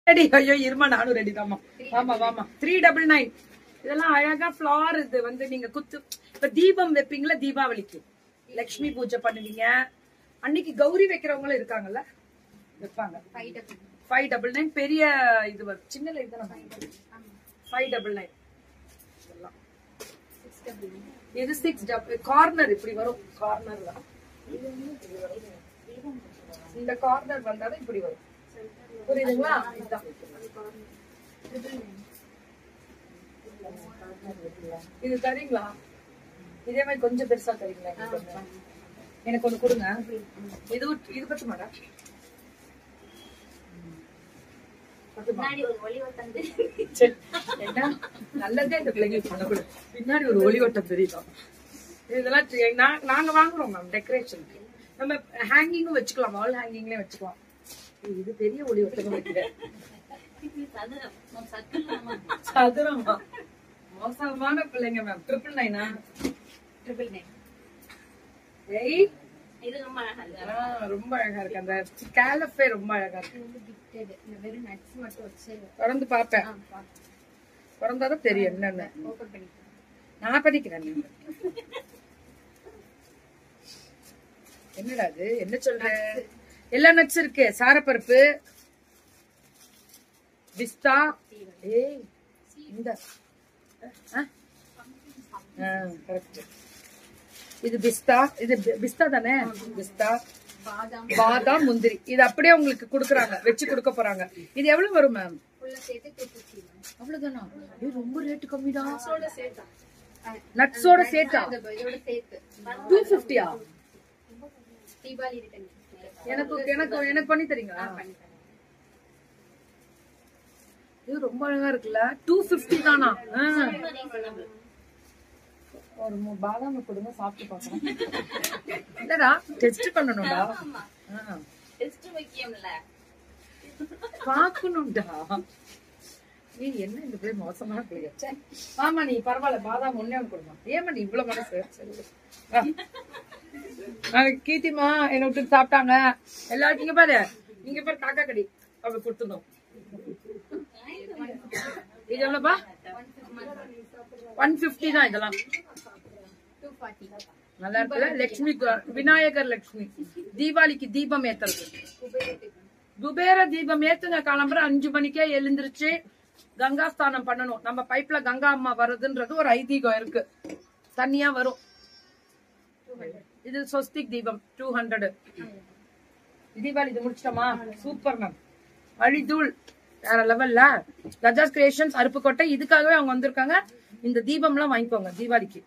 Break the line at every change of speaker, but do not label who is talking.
Ready. ஐயோ இருமா, நானும் ரெடி தாமா. ஆமா வாமா. 399. இதெல்லாம் அழகா ஃபிளார். இது வந்து நீங்க குத்து இப்ப தீபம் வைப்பீங்களா, தீபாவளிக்கு லட்சுமி பூஜை பண்ணுவீங்க அன்னைக்கு, கௌரி வைக்கிறவங்களும் இருக்காங்கல்ல, வைப்பாங்க. 599 பெரிய இது வரும். சின்ன லைட் தான் 599. இது 6 கார்னர் இப்படி வரும். கார்னர்ல இந்த கார்னர் வந்தாலும் இப்படி வரும். புரியுதுங்களா? இதுதான். இது தரீங்களா? இதே மாதிரி கொஞ்சம் பெருசா தரீங்களா? எனக்கு ஒண்ணு கொடுங்க. இது இது பத்து மாடா? நல்லதே இந்த பிள்ளைங்களுக்கு பண்ணக்கூடாது. பின்னாடி ஒரு ஒளிவட்டம் தெரியும். இதெல்லாம் நாங்க வாங்குறோம் மேம் டெக்கரேஷனுக்கு. நம்ம ஹேங்கிங்கும் வச்சுக்கலாம், வால் ஹேங்கிங்லயே வச்சுக்கலாம். இது பெரிய ஒளிவட்டம் வைக்கிறேன். சதுரமா? மோசமான பிள்ளைங்க மேம். 999. ரொம்ப அழகா இருக்கு. அந்த ஸ்காலப்பே ரொம்ப அழகா இருக்கு. திறந்து பாப்பேன். திறந்தாதான் தெரியும் என்னன்னு. நான் படிக்கிறேன். என்னடா அது? என்ன சொல்ற? எல்லா நட்ஸ் இருக்கு. சாரப்பருப்பு, பிஸ்தா. ஏய் இந்த கரெக்ட். இது பிஸ்தா. இது பிஸ்தா தானே? பிஸ்தா, பாதாம், முந்திரி. இது அப்படியே உங்களுக்கு குடுக்குறாங்க, வச்சு கொடுக்க போறாங்க. இது எவ்வளவு வரும் மேம்? அவ்வளவுதானா? ரொம்ப ரேட்டு கம்மிதான். நட்ஸோட சேர்த்தா 250. எனக்கு பண்ணி தரீங்களா? இது ரொம்ப அழகா இருக்குல்ல. 250 தானா? ஒரு பாதாம் கொடுங்க, சாப்பிட்டு பாக்கலாம். இல்லடா, டெஸ்ட் பண்ணணும்டா. பாக்கணும்டா. நீ என்ன இந்த பிள்ளை மோசமான பிள்ளைய? ஆமா நீ பரவாயில்ல, பாதாம் ஒண்ணே ஒண்ணு கொடுமா. ஏமா நீ இவ்வளவு மனசு? கீர்த்திமா என்ன விட்டு சாப்பிட்டாங்க எல்லாரும். இங்க பாரு, இங்க பாரு, காக்கா கடி அவங்க கொடுத்துருந்தோம். இது எவ்வளவுப்பா? 150 தான். இதெல்லாம் நல்லா இருக்குல்ல. லட்சுமி, விநாயகர் லட்சுமி தீபாவளிக்கு தீபம் ஏத்துறது. குபேர தீபம் ஏத்துங்க. கிளம்புற 5 மணிக்கே எழுந்திருச்சு கங்கா ஸ்தானம் பண்ணணும். நம்ம பைப்ல கங்கா அம்மா வருதுன்றது ஒரு ஐதீகம் இருக்கு. தண்ணியா வரும். இது சொஸ்திக் தீபம் 200. தீபாவளி இது முடிச்சிட்டோமா? Super ma'am. அழிதூள் வேற லெவல்ல. கஜாஸ் கிரியேஷன்ஸ், அருப்புக்கோட்டை. இதுக்காகவே அவங்க வந்திருக்காங்க. இந்த தீபம் எல்லாம் வாங்கிக்கோங்க தீபாவளிக்கு.